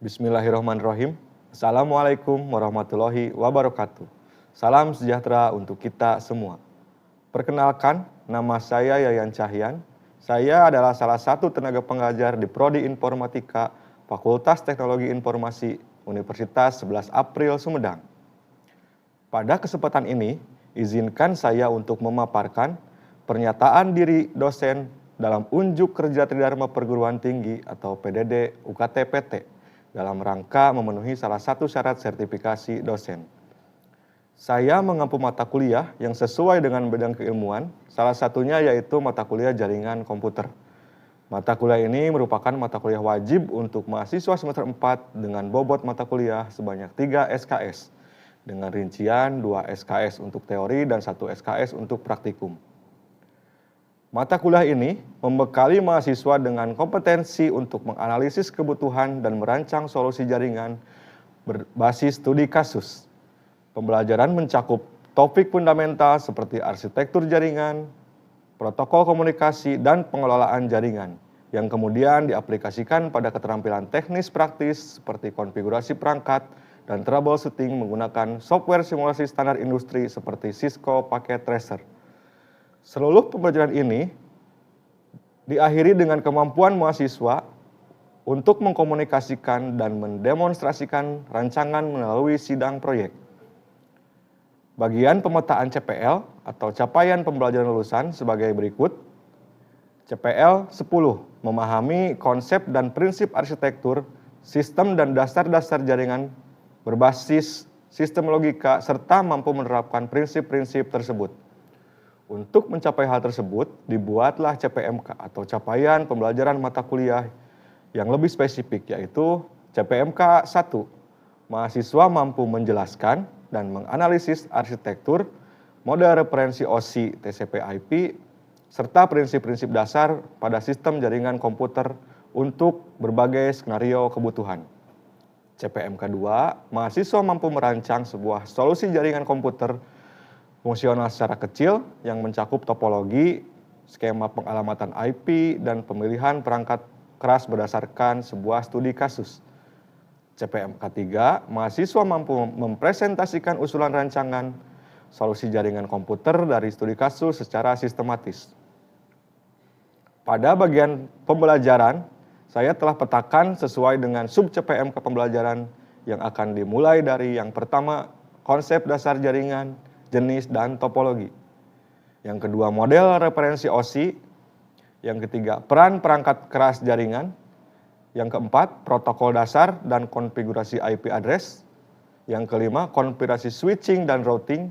Bismillahirrahmanirrahim. Assalamualaikum warahmatullahi wabarakatuh. Salam sejahtera untuk kita semua. Perkenalkan, nama saya Yayan Cahyan. Saya adalah salah satu tenaga pengajar di Prodi Informatika Fakultas Teknologi Informasi Universitas 11 April Sumedang. Pada kesempatan ini, izinkan saya untuk memaparkan pernyataan diri dosen dalam Unjuk Kerja Tridharma Perguruan Tinggi atau PDD UKT-PT dalam rangka memenuhi salah satu syarat sertifikasi dosen. Saya mengampu mata kuliah yang sesuai dengan bidang keilmuan, salah satunya yaitu mata kuliah jaringan komputer. Mata kuliah ini merupakan mata kuliah wajib untuk mahasiswa semester 4 dengan bobot mata kuliah sebanyak 3 SKS, dengan rincian 2 SKS untuk teori dan 1 SKS untuk praktikum. Mata kuliah ini membekali mahasiswa dengan kompetensi untuk menganalisis kebutuhan dan merancang solusi jaringan berbasis studi kasus. Pembelajaran mencakup topik fundamental seperti arsitektur jaringan, protokol komunikasi, dan pengelolaan jaringan, yang kemudian diaplikasikan pada keterampilan teknis praktis seperti konfigurasi perangkat dan troubleshooting menggunakan software simulasi standar industri seperti Cisco Packet Tracer. Seluruh pembelajaran ini diakhiri dengan kemampuan mahasiswa untuk mengkomunikasikan dan mendemonstrasikan rancangan melalui sidang proyek. Bagian pemetaan CPL atau capaian pembelajaran lulusan sebagai berikut. CPL 10, memahami konsep dan prinsip arsitektur, sistem dan dasar-dasar jaringan berbasis sistem logika serta mampu menerapkan prinsip-prinsip tersebut. Untuk mencapai hal tersebut, dibuatlah CPMK atau capaian pembelajaran mata kuliah yang lebih spesifik, yaitu CPMK 1. Mahasiswa mampu menjelaskan dan menganalisis arsitektur, model referensi OSI TCP/IP, serta prinsip-prinsip dasar pada sistem jaringan komputer untuk berbagai skenario kebutuhan. CPMK 2, mahasiswa mampu merancang sebuah solusi jaringan komputer fungsional secara kecil yang mencakup topologi, skema pengalamatan IP, dan pemilihan perangkat keras berdasarkan sebuah studi kasus. CPMK 3, mahasiswa mampu mempresentasikan usulan rancangan solusi jaringan komputer dari studi kasus secara sistematis. Pada bagian pembelajaran, saya telah petakan sesuai dengan sub-CPMK pembelajaran yang akan dimulai dari yang pertama, konsep dasar jaringan, jenis, dan topologi. Yang kedua, model referensi OSI. Yang ketiga, peran perangkat keras jaringan. Yang keempat, protokol dasar dan konfigurasi IP address. Yang kelima, konfigurasi switching dan routing.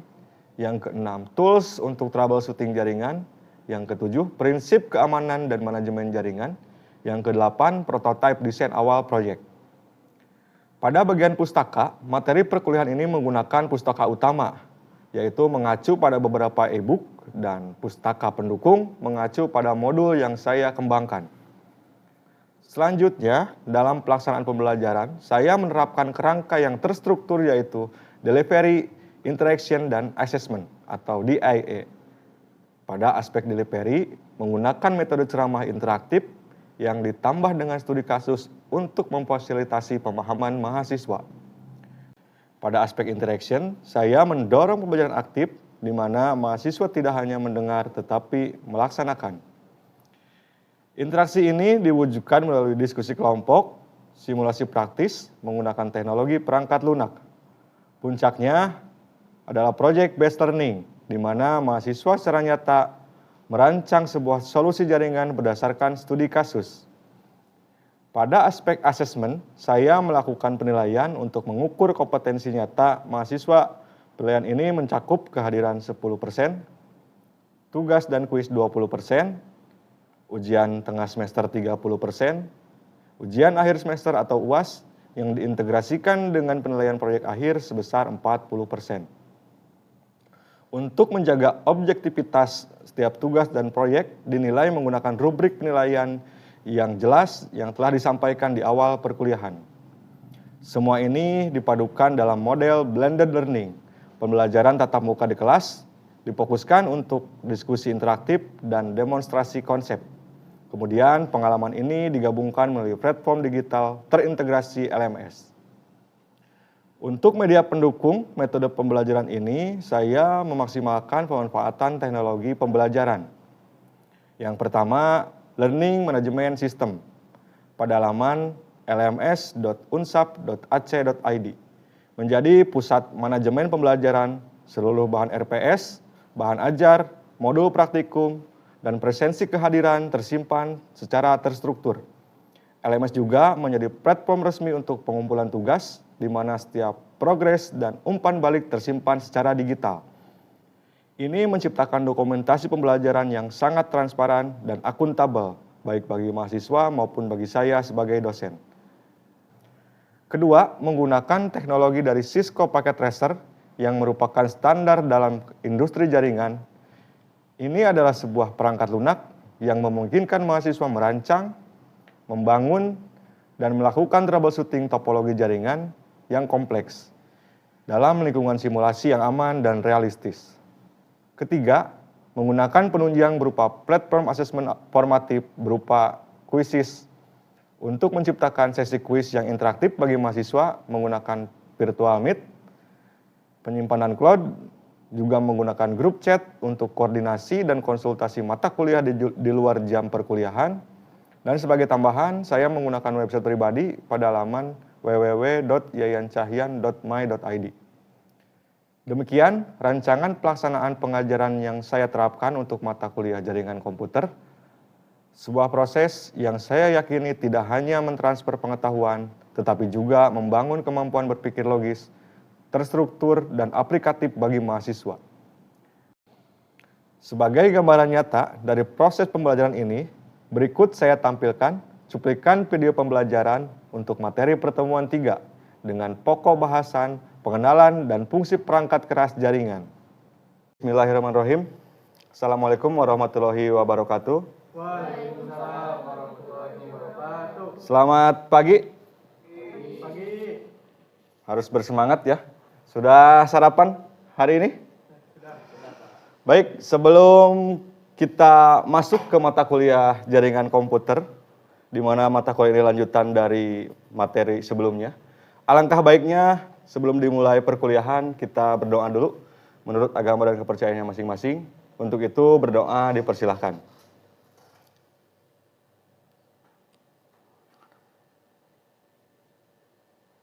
Yang keenam, tools untuk troubleshooting jaringan. Yang ketujuh, prinsip keamanan dan manajemen jaringan. Yang kedelapan, prototype desain awal proyek. Pada bagian pustaka, materi perkuliahan ini menggunakan pustaka utama, yaitu mengacu pada beberapa e-book, dan pustaka pendukung mengacu pada modul yang saya kembangkan. Selanjutnya, dalam pelaksanaan pembelajaran, saya menerapkan kerangka yang terstruktur yaitu delivery, interaction, dan assessment atau DIA. Pada aspek delivery, menggunakan metode ceramah interaktif yang ditambah dengan studi kasus untuk memfasilitasi pemahaman mahasiswa. Pada aspek interaction, saya mendorong pembelajaran aktif di mana mahasiswa tidak hanya mendengar tetapi melaksanakan. Interaksi ini diwujudkan melalui diskusi kelompok, simulasi praktis menggunakan teknologi perangkat lunak. Puncaknya adalah project based learning, di mana mahasiswa secara nyata merancang sebuah solusi jaringan berdasarkan studi kasus. Pada aspek asesmen, saya melakukan penilaian untuk mengukur kompetensi nyata mahasiswa. Penilaian ini mencakup kehadiran 10%, tugas dan kuis 20%, ujian tengah semester 30%, ujian akhir semester atau UAS yang diintegrasikan dengan penilaian proyek akhir sebesar 40%. Untuk menjaga objektivitas setiap tugas dan proyek dinilai menggunakan rubrik penilaian yang jelas yang telah disampaikan di awal perkuliahan. Semua ini dipadukan dalam model blended learning, pembelajaran tatap muka di kelas, difokuskan untuk diskusi interaktif dan demonstrasi konsep. Kemudian pengalaman ini digabungkan melalui platform digital terintegrasi LMS. Untuk media pendukung metode pembelajaran ini, saya memaksimalkan pemanfaatan teknologi pembelajaran. Yang pertama, Learning Management System pada laman lms.unsap.ac.id menjadi pusat manajemen pembelajaran seluruh bahan RPS, bahan ajar, modul praktikum, dan presensi kehadiran tersimpan secara terstruktur. LMS juga menjadi platform resmi untuk pengumpulan tugas, di mana setiap progres dan umpan balik tersimpan secara digital. Ini menciptakan dokumentasi pembelajaran yang sangat transparan dan akuntabel, baik bagi mahasiswa maupun bagi saya sebagai dosen. Kedua, menggunakan teknologi dari Cisco Packet Tracer yang merupakan standar dalam industri jaringan. Ini adalah sebuah perangkat lunak yang memungkinkan mahasiswa merancang, membangun, dan melakukan troubleshooting topologi jaringan yang kompleks dalam lingkungan simulasi yang aman dan realistis. Ketiga, menggunakan penunjang berupa platform asesmen formatif berupa quizzes untuk menciptakan sesi kuis yang interaktif bagi mahasiswa menggunakan virtual meet, penyimpanan cloud, juga menggunakan grup chat untuk koordinasi dan konsultasi mata kuliah di luar jam perkuliahan. Dan sebagai tambahan, saya menggunakan website pribadi pada laman www.yayancahyan.my.id. Demikian rancangan pelaksanaan pengajaran yang saya terapkan untuk mata kuliah jaringan komputer. Sebuah proses yang saya yakini tidak hanya mentransfer pengetahuan, tetapi juga membangun kemampuan berpikir logis, terstruktur, dan aplikatif bagi mahasiswa. Sebagai gambaran nyata dari proses pembelajaran ini, berikut saya tampilkan cuplikan video pembelajaran untuk materi pertemuan 3 dengan pokok bahasan, pengenalan, dan fungsi perangkat keras jaringan. Bismillahirrahmanirrahim. Assalamualaikum warahmatullahi wabarakatuh. Waalaikumsalam warahmatullahi wabarakatuh. Selamat pagi. Pagi. Harus bersemangat ya. Sudah sarapan hari ini? Sudah. Baik, sebelum kita masuk ke mata kuliah jaringan komputer, di mana mata kuliah ini lanjutan dari materi sebelumnya, alangkah baiknya sebelum dimulai perkuliahan kita berdoa dulu menurut agama dan kepercayaannya masing-masing. Untuk itu berdoa dipersilahkan.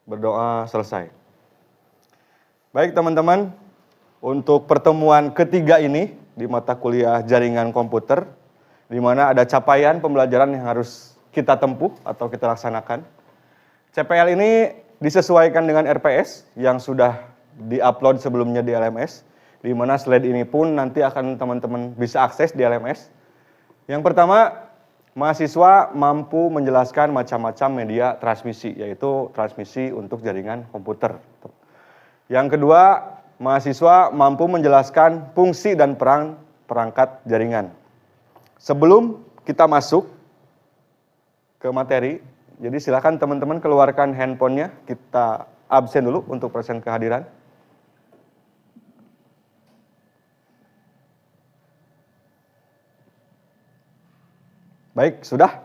Berdoa selesai. Baik teman-teman, untuk pertemuan ketiga ini di mata kuliah jaringan komputer, di mana ada capaian pembelajaran yang harus kita tempuh atau kita laksanakan. CPL ini disesuaikan dengan RPS yang sudah di-upload sebelumnya di LMS, di mana slide ini pun nanti akan teman-teman bisa akses di LMS. Yang pertama, mahasiswa mampu menjelaskan macam-macam media transmisi, yaitu transmisi untuk jaringan komputer. Yang kedua, mahasiswa mampu menjelaskan fungsi dan peran perangkat jaringan. Sebelum kita masuk ke materi, jadi silakan teman-teman keluarkan handphonenya, kita absen dulu untuk persen kehadiran. Baik, sudah?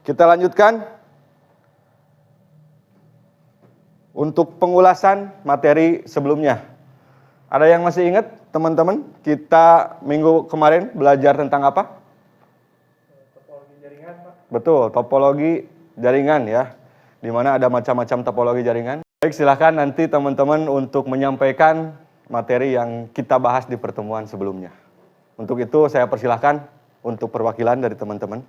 Kita lanjutkan. Untuk pengulasan materi sebelumnya. Ada yang masih ingat teman-teman, kita minggu kemarin belajar tentang apa? Topologi jaringan, Pak. Betul, topologi jaringan ya. Di mana ada macam-macam topologi jaringan. Baik, silakan nanti teman-teman untuk menyampaikan materi yang kita bahas di pertemuan sebelumnya. Untuk itu saya persilahkan untuk perwakilan dari teman-teman.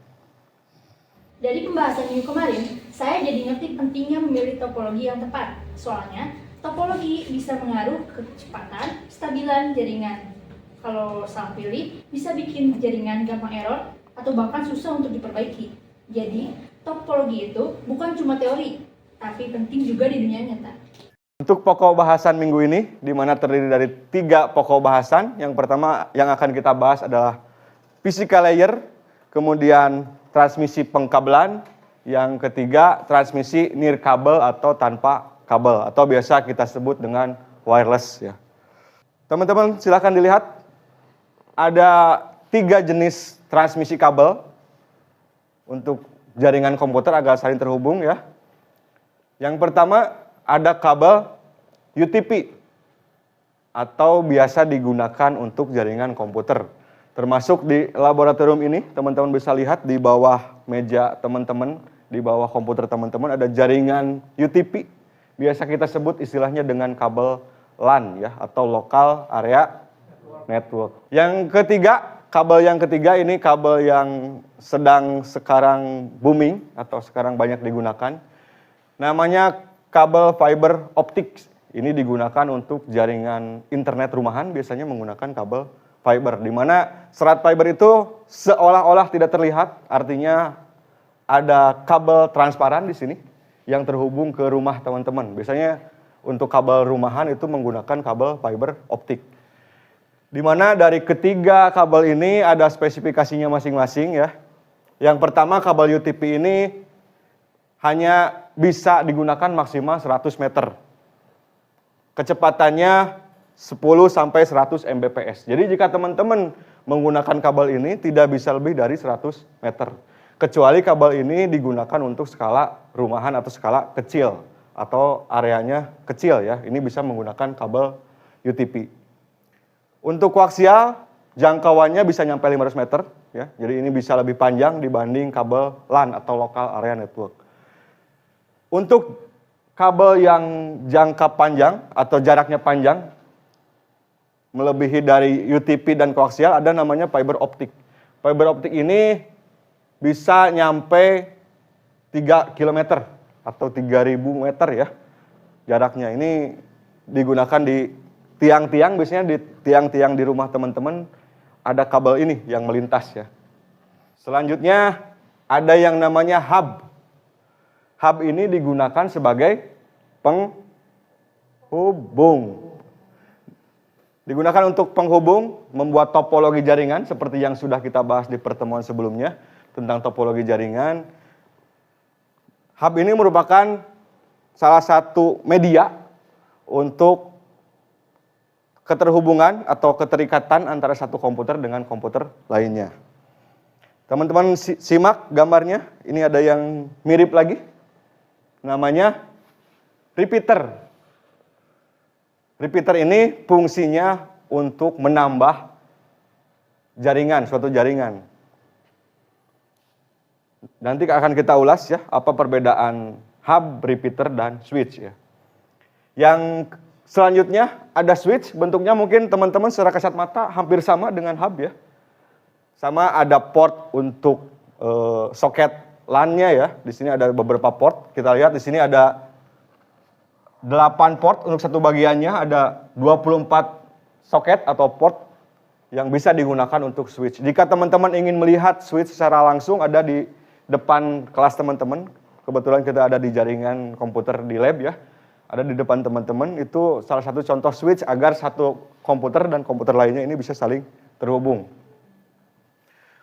Dari pembahasan minggu kemarin, saya jadi ngerti pentingnya memilih topologi yang tepat. Soalnya, topologi bisa mengaruh ke kecepatan, stabilan jaringan. Kalau salah pilih, bisa bikin jaringan gampang error atau bahkan susah untuk diperbaiki. Jadi, topologi itu bukan cuma teori, tapi penting juga di dunia nyata. Untuk pokok bahasan minggu ini, di mana terdiri dari 3 pokok bahasan. Yang pertama yang akan kita bahas adalah physical layer, kemudian transmisi pengkabelan, yang ketiga transmisi nirkabel atau tanpa kabel, atau biasa kita sebut dengan wireless ya. Teman-teman silakan dilihat, ada 3 jenis transmisi kabel untuk jaringan komputer agar saling terhubung ya. Yang pertama ada kabel UTP atau biasa digunakan untuk jaringan komputer. Termasuk di laboratorium ini, teman-teman bisa lihat di bawah meja teman-teman, di bawah komputer teman-teman ada jaringan UTP. Biasa kita sebut istilahnya dengan kabel LAN ya, atau Local Area Network. Yang ketiga ini kabel yang sedang sekarang booming atau sekarang banyak digunakan. Namanya kabel fiber optik. Ini digunakan untuk jaringan internet rumahan, biasanya menggunakan kabel fiber, di mana serat fiber itu seolah-olah tidak terlihat, artinya ada kabel transparan di sini yang terhubung ke rumah teman-teman. Biasanya untuk kabel rumahan itu menggunakan kabel fiber optik. Di mana dari ketiga kabel ini ada spesifikasinya masing-masing ya. Yang pertama kabel UTP ini hanya bisa digunakan maksimal 100 meter. Kecepatannya 10 sampai 100 Mbps. Jadi jika teman-teman menggunakan kabel ini tidak bisa lebih dari 100 meter. Kecuali kabel ini digunakan untuk skala rumahan atau skala kecil atau areanya kecil ya. Ini bisa menggunakan kabel UTP. Untuk koaksial jangkauannya bisa nyampe 500 meter ya. Jadi ini bisa lebih panjang dibanding kabel LAN atau Local Area Network. Untuk kabel yang jangka panjang atau jaraknya panjang melebihi dari UTP dan koaksial ada namanya fiber optik. Fiber optik ini bisa nyampe 3 km atau 3.000 meter ya jaraknya. Ini digunakan di tiang-tiang, biasanya di tiang-tiang di rumah teman-teman ada kabel ini yang melintas ya. Selanjutnya ada yang namanya hub. Hub ini digunakan sebagai penghubung. Digunakan untuk penghubung, membuat topologi jaringan seperti yang sudah kita bahas di pertemuan sebelumnya tentang topologi jaringan. Hub ini merupakan salah satu media untuk keterhubungan atau keterikatan antara satu komputer dengan komputer lainnya. Teman-teman simak gambarnya, ini ada yang mirip lagi, namanya repeater. Repeater ini fungsinya untuk menambah jaringan, suatu jaringan. Nanti akan kita ulas ya, apa perbedaan hub, repeater, dan switch ya. Yang selanjutnya ada switch, bentuknya mungkin teman-teman secara kasat mata hampir sama dengan hub ya. Sama ada port untuk soket LAN-nya ya. Di sini ada beberapa port. Kita lihat di sini ada 8 port untuk satu bagiannya, ada 24 soket atau port yang bisa digunakan untuk switch. Jika teman-teman ingin melihat switch secara langsung ada di depan kelas teman-teman. Kebetulan kita ada di jaringan komputer di lab ya. Ada di depan teman-teman, itu salah satu contoh switch agar satu komputer dan komputer lainnya ini bisa saling terhubung.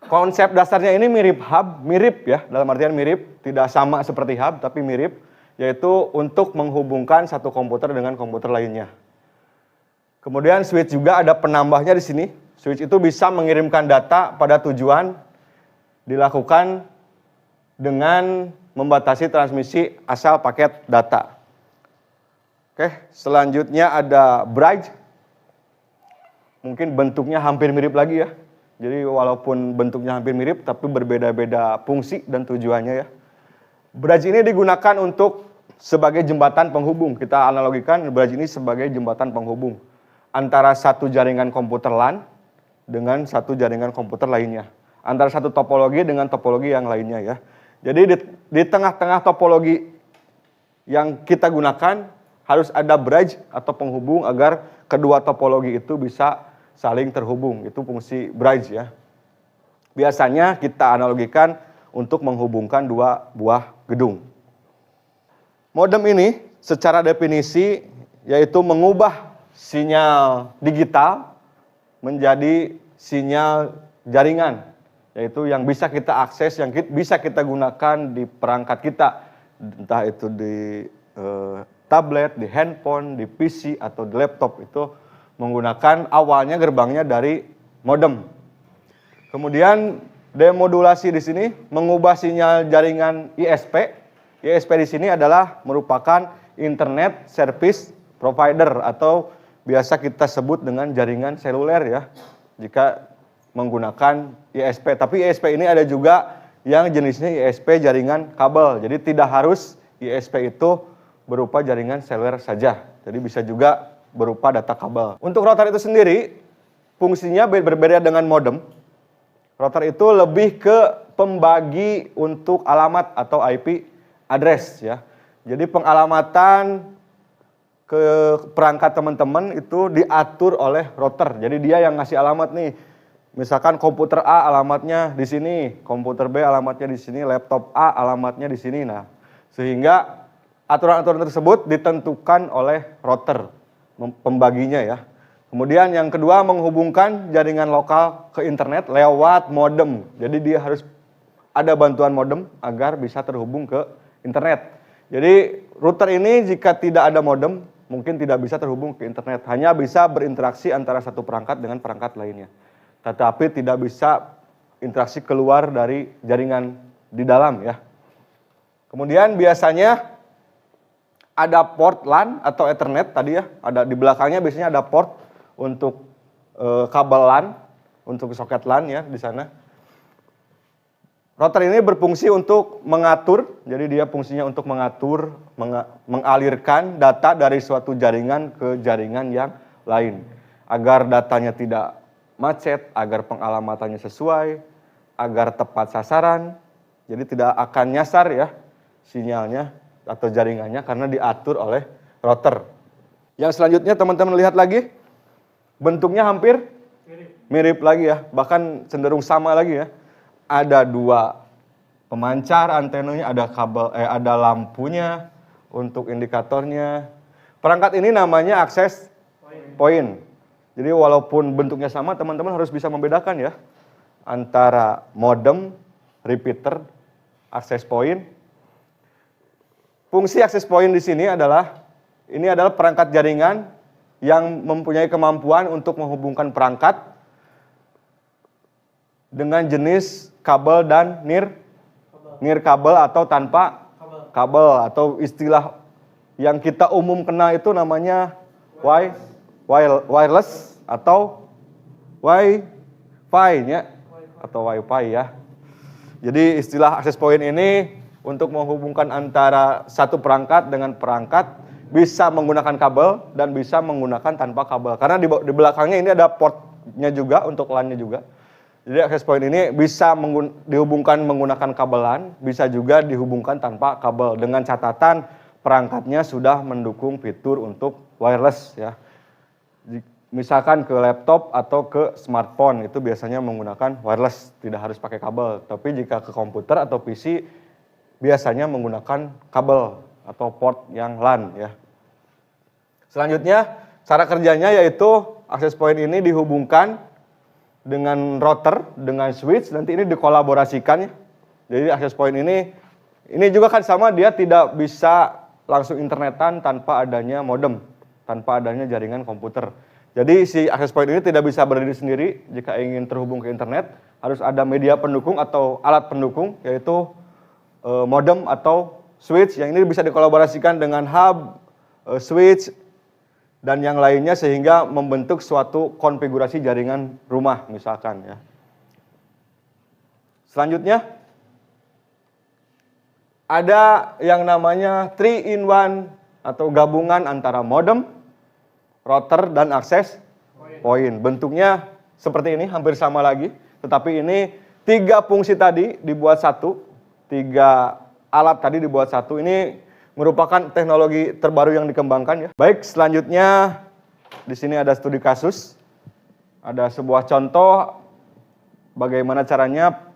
Konsep dasarnya ini mirip hub, mirip ya, dalam artian mirip, tidak sama seperti hub tapi mirip, yaitu untuk menghubungkan satu komputer dengan komputer lainnya. Kemudian switch juga ada penambahnya di sini. Switch itu bisa mengirimkan data pada tujuan dilakukan dengan membatasi transmisi asal paket data. Oke, selanjutnya ada bridge. Mungkin bentuknya hampir mirip lagi ya. Jadi walaupun bentuknya hampir mirip tapi berbeda-beda fungsi dan tujuannya ya. Bridge ini digunakan untuk sebagai jembatan penghubung. Kita analogikan bridge ini sebagai jembatan penghubung antara satu jaringan komputer LAN dengan satu jaringan komputer lainnya. Antara satu topologi dengan topologi yang lainnya ya. Jadi di tengah-tengah topologi yang kita gunakan harus ada bridge atau penghubung agar kedua topologi itu bisa saling terhubung. Itu fungsi bridge ya. Biasanya kita analogikan untuk menghubungkan dua buah gedung. Modem ini secara definisi yaitu mengubah sinyal digital menjadi sinyal jaringan, yaitu yang bisa kita akses, yang bisa kita gunakan di perangkat kita, entah itu di tablet, di handphone, di PC, atau di laptop, itu menggunakan awalnya gerbangnya dari modem. Kemudian Demodulasi di sini mengubah sinyal jaringan ISP. ISP di sini adalah merupakan Internet Service Provider atau biasa kita sebut dengan jaringan seluler ya. Jika menggunakan ISP. Tapi ISP ini ada juga yang jenisnya ISP jaringan kabel. Jadi tidak harus ISP itu berupa jaringan seluler saja. Jadi bisa juga berupa data kabel. Untuk router itu sendiri, fungsinya berbeda dengan modem. Router itu lebih ke pembagi untuk alamat atau IP address ya. Jadi pengalamatan ke perangkat teman-teman itu diatur oleh router. Jadi dia yang ngasih alamat nih. Misalkan komputer A alamatnya di sini, komputer B alamatnya di sini, laptop A alamatnya di sini. Nah, sehingga aturan-aturan tersebut ditentukan oleh router pembaginya ya. Kemudian yang kedua menghubungkan jaringan lokal ke internet lewat modem. Jadi dia harus ada bantuan modem agar bisa terhubung ke internet. Jadi router ini jika tidak ada modem mungkin tidak bisa terhubung ke internet. Hanya bisa berinteraksi antara satu perangkat dengan perangkat lainnya. Tetapi tidak bisa interaksi keluar dari jaringan di dalam ya. Kemudian biasanya ada port LAN atau Ethernet tadi ya, ada di belakangnya biasanya ada port untuk kabel LAN, untuk soket LAN ya di sana. Router ini berfungsi untuk mengatur, jadi dia fungsinya untuk mengatur, mengalirkan data dari suatu jaringan ke jaringan yang lain. Agar datanya tidak macet, agar pengalamatannya sesuai, agar tepat sasaran, jadi tidak akan nyasar ya sinyalnya atau jaringannya karena diatur oleh router. Yang selanjutnya teman-teman lihat lagi, bentuknya hampir mirip lagi ya, bahkan cenderung sama lagi ya. Ada dua pemancar antenanya, ada kabel, ada lampunya untuk indikatornya. Perangkat ini namanya access point. Jadi walaupun bentuknya sama, teman-teman harus bisa membedakan ya antara modem, repeater, access point. Fungsi access point di sini adalah perangkat jaringan yang mempunyai kemampuan untuk menghubungkan perangkat dengan jenis kabel dan near kabel atau tanpa kabel, atau istilah yang kita umum kenal itu namanya wireless atau Wi-Fi ya, atau Wi-Fi ya. Jadi istilah access point ini untuk menghubungkan antara satu perangkat dengan perangkat bisa menggunakan kabel dan bisa menggunakan tanpa kabel. Karena di belakangnya ini ada portnya juga untuk LAN-nya juga. Jadi access point ini bisa dihubungkan menggunakan kabel LAN, bisa juga dihubungkan tanpa kabel dengan catatan perangkatnya sudah mendukung fitur untuk wireless ya. Misalkan ke laptop atau ke smartphone itu biasanya menggunakan wireless, tidak harus pakai kabel. Tapi jika ke komputer atau PC biasanya menggunakan kabel atau port yang LAN ya. Selanjutnya cara kerjanya yaitu access point ini dihubungkan dengan router, dengan switch, nanti ini dikolaborasikan ya. Jadi access point ini juga kan sama, dia tidak bisa langsung internetan tanpa adanya modem, tanpa adanya jaringan komputer. Jadi si access point ini tidak bisa berdiri sendiri. Jika ingin terhubung ke internet, harus ada media pendukung atau alat pendukung, yaitu modem atau switch, yang ini bisa dikolaborasikan dengan hub, switch, dan yang lainnya sehingga membentuk suatu konfigurasi jaringan rumah misalkan ya. Selanjutnya ada yang namanya 3-in-1 atau gabungan antara modem, router, dan access point. Bentuknya seperti ini, hampir sama lagi, tetapi ini 3 fungsi tadi dibuat satu, 3 alat tadi dibuat satu. Ini merupakan teknologi terbaru yang dikembangkan ya. Baik, selanjutnya di sini ada studi kasus. Ada sebuah contoh bagaimana caranya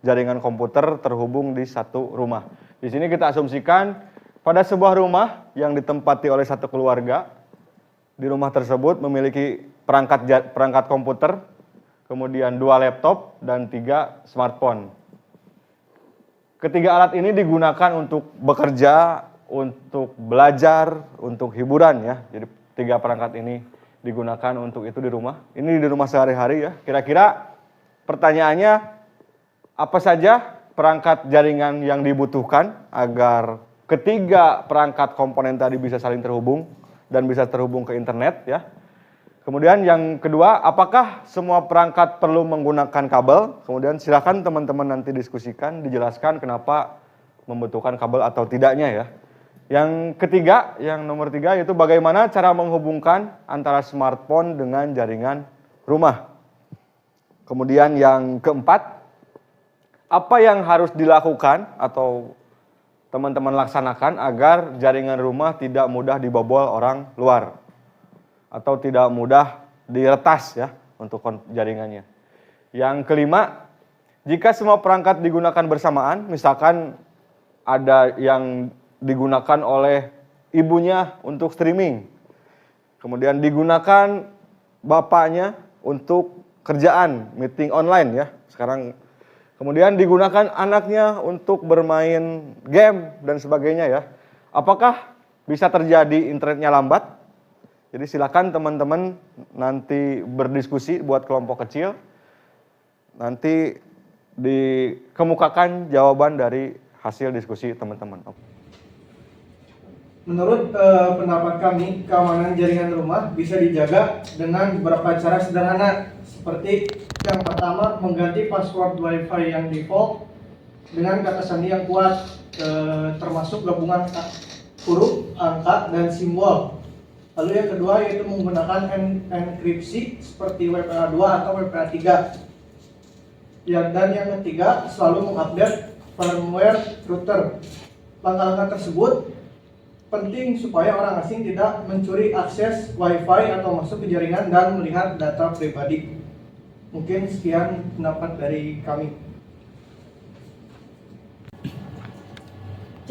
jaringan komputer terhubung di satu rumah. Di sini kita asumsikan pada sebuah rumah yang ditempati oleh satu keluarga. Di rumah tersebut memiliki perangkat komputer, kemudian 2 laptop dan 3 smartphone. Ketiga alat ini digunakan untuk bekerja, untuk belajar, untuk hiburan ya. Jadi 3 perangkat ini digunakan untuk itu di rumah. Ini di rumah sehari-hari ya. Kira-kira pertanyaannya, Apa saja perangkat jaringan yang dibutuhkan agar ketiga perangkat komponen tadi bisa saling terhubung dan bisa terhubung ke internet ya. Kemudian yang kedua, apakah semua perangkat perlu menggunakan kabel? Kemudian silakan teman-teman nanti diskusikan, dijelaskan kenapa membutuhkan kabel atau tidaknya ya. Yang ketiga, yang nomor 3 yaitu bagaimana cara menghubungkan antara smartphone dengan jaringan rumah. Kemudian yang keempat, apa yang harus dilakukan atau teman-teman laksanakan agar jaringan rumah tidak mudah dibobol orang luar atau tidak mudah diretas ya untuk jaringannya. Yang kelima, jika semua perangkat digunakan bersamaan, misalkan ada yang digunakan oleh ibunya untuk streaming, kemudian digunakan bapaknya untuk kerjaan, meeting online ya, sekarang kemudian digunakan anaknya untuk bermain game dan sebagainya ya. Apakah bisa terjadi internetnya lambat? Jadi silakan teman-teman nanti berdiskusi buat kelompok kecil. Nanti dikemukakan jawaban dari hasil diskusi teman-teman. Menurut pendapat kami, keamanan jaringan rumah bisa dijaga dengan beberapa cara sederhana. Seperti yang pertama, mengganti password WiFi yang default dengan kata sandi yang kuat, termasuk gabungan huruf, angka, dan simbol. Lalu yang kedua yaitu menggunakan enkripsi seperti WPA2 atau WPA3. Ya, dan yang ketiga, selalu mengupdate firmware router. Langkah-langkah tersebut penting supaya orang asing tidak mencuri akses WiFi atau masuk ke jaringan dan melihat data pribadi. Mungkin sekian pendapat dari kami.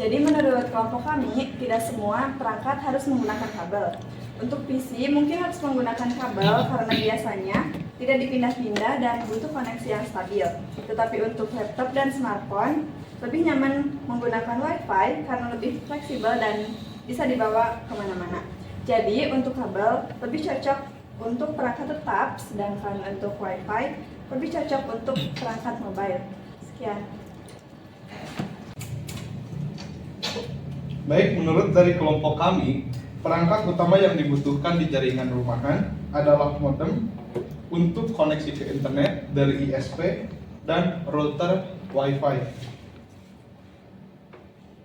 Jadi menurut kelompok kami, tidak semua perangkat harus menggunakan kabel. Untuk PC mungkin harus menggunakan kabel karena biasanya tidak dipindah-pindah dan butuh koneksi yang stabil. Tetapi untuk laptop dan smartphone, lebih nyaman menggunakan WiFi karena lebih fleksibel dan bisa dibawa kemana-mana. Jadi untuk kabel lebih cocok untuk perangkat tetap, sedangkan untuk WiFi lebih cocok untuk perangkat mobile. Sekian. Baik, menurut dari kelompok kami, perangkat utama yang dibutuhkan di jaringan rumahan adalah modem untuk koneksi ke internet dari ISP dan router WiFi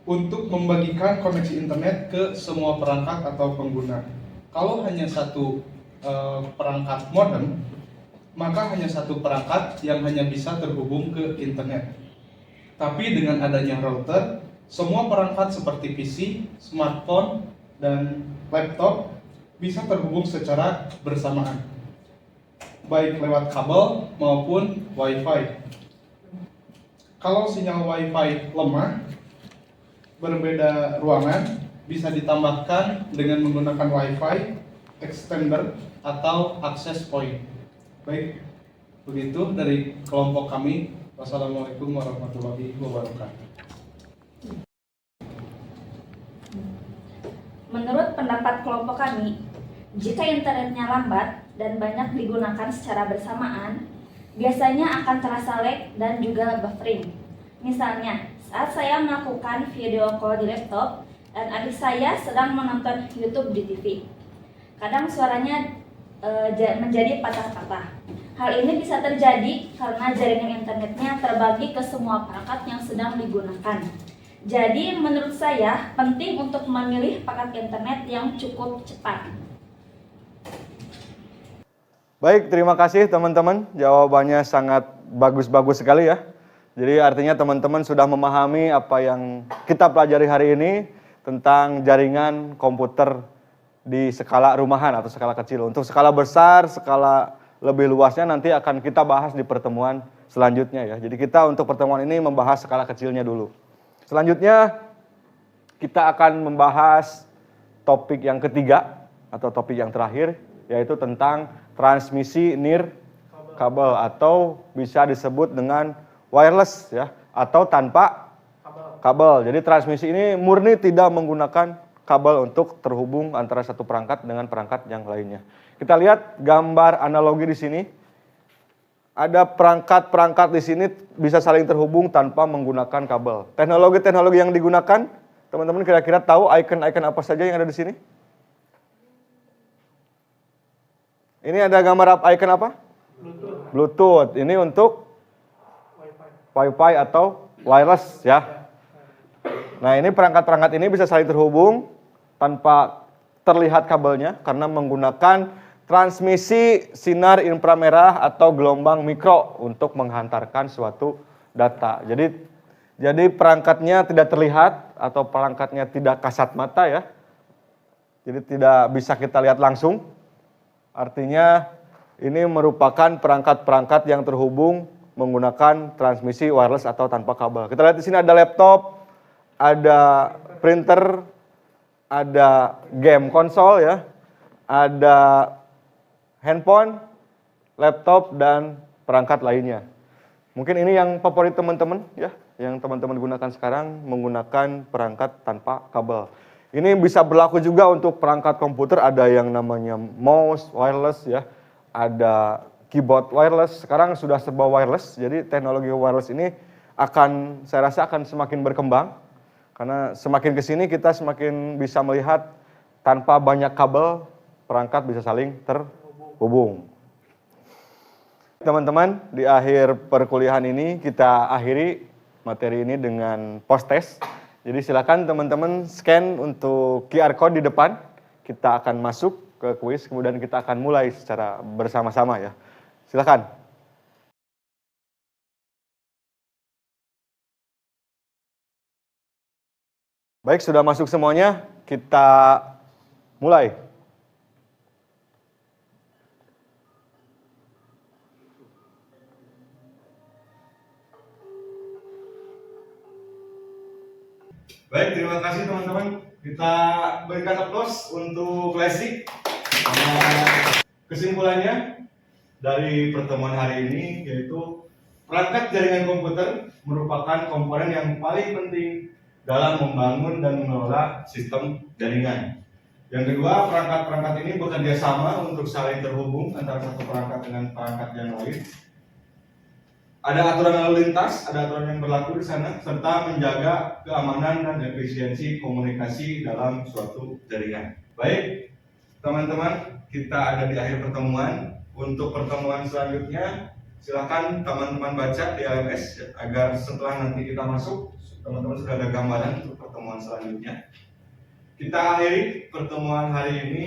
untuk membagikan koneksi internet ke semua perangkat atau pengguna. Kalau hanya satu perangkat modem, maka hanya satu perangkat yang hanya bisa terhubung ke internet. Tapi dengan adanya router, semua perangkat seperti PC, smartphone, dan laptop bisa terhubung secara bersamaan, baik lewat kabel maupun WiFi. Kalau sinyal WiFi lemah, berbeda ruangan, bisa ditambahkan dengan menggunakan WiFi extender atau access point. Baik, begitu dari kelompok kami. Wassalamualaikum warahmatullahi wabarakatuh. Menurut pendapat kelompok kami, jika internetnya lambat dan banyak digunakan secara bersamaan, biasanya akan terasa lag dan juga buffering. Misalnya, saat saya melakukan video call di laptop dan adik saya sedang menonton YouTube di TV. Kadang suaranya menjadi patah-patah. Hal ini bisa terjadi karena jaringan internetnya terbagi ke semua perangkat yang sedang digunakan. Jadi menurut saya penting untuk memilih paket internet yang cukup cepat. Baik, terima kasih teman-teman. Jawabannya sangat bagus-bagus sekali ya. Jadi artinya teman-teman sudah memahami apa yang kita pelajari hari ini tentang jaringan komputer di skala rumahan atau skala kecil. Untuk skala besar, skala lebih luasnya nanti akan kita bahas di pertemuan selanjutnya ya. Jadi kita untuk pertemuan ini membahas skala kecilnya dulu. Selanjutnya kita akan membahas topik yang ketiga atau topik yang terakhir, yaitu tentang transmisi nir kabel atau bisa disebut dengan wireless ya, atau tanpa kabel. Jadi transmisi ini murni tidak menggunakan kabel untuk terhubung antara satu perangkat dengan perangkat yang lainnya. Kita lihat gambar analogi di sini. ada perangkat-perangkat di sini bisa saling terhubung tanpa menggunakan kabel. Teknologi-teknologi yang digunakan, teman-teman kira-kira tahu icon-icon apa saja yang ada di sini? Ini ada gambar icon apa? Bluetooth. Ini untuk Wi-Fi atau wireless ya. Nah, ini perangkat-perangkat ini bisa saling terhubung tanpa terlihat kabelnya karena menggunakan transmisi sinar inframerah atau gelombang mikro untuk menghantarkan suatu data. Jadi perangkatnya tidak terlihat atau perangkatnya tidak kasat mata ya. Jadi tidak bisa kita lihat langsung. Artinya ini merupakan perangkat-perangkat yang terhubung menggunakan transmisi wireless atau tanpa kabel. Kita lihat di sini ada laptop, ada printer, ada game konsol ya, ada handphone, laptop, dan perangkat lainnya. Mungkin ini yang favorit teman-teman ya, yang teman-teman gunakan sekarang menggunakan perangkat tanpa kabel. Ini bisa berlaku juga untuk perangkat komputer, ada yang namanya mouse wireless ya, ada keyboard wireless, sekarang sudah serba wireless, jadi teknologi wireless ini saya rasa akan semakin berkembang, karena semakin kesini kita semakin bisa melihat tanpa banyak kabel, perangkat bisa saling terhubung. Teman-teman, di akhir perkuliahan ini kita akhiri materi ini dengan post-test. Jadi silakan teman-teman scan untuk QR code di depan. Kita akan masuk ke kuis, kemudian kita akan mulai secara bersama-sama ya. Silakan. Baik, sudah masuk semuanya. Kita mulai. Baik, terima kasih teman-teman. Kita berikan aplaus untuk Classic. Kesimpulannya dari pertemuan hari ini yaitu perangkat jaringan komputer merupakan komponen yang paling penting dalam membangun dan mengelola sistem jaringan. Yang kedua, perangkat-perangkat ini bekerja sama untuk saling terhubung antara satu perangkat dengan perangkat yang lain. Ada aturan lalu lintas, ada aturan yang berlaku di sana, serta menjaga keamanan dan efisiensi komunikasi dalam suatu jaringan. Baik, teman-teman, kita ada di akhir pertemuan. Untuk pertemuan selanjutnya, silakan teman-teman baca di LMS agar setelah nanti kita masuk, teman-teman sudah ada gambaran untuk pertemuan selanjutnya. Kita akhiri pertemuan hari ini.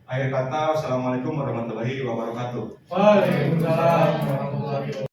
Akhir kata, wassalamualaikum warahmatullahi wabarakatuh. Waalaikumsalam warahmatullahi wabarakatuh.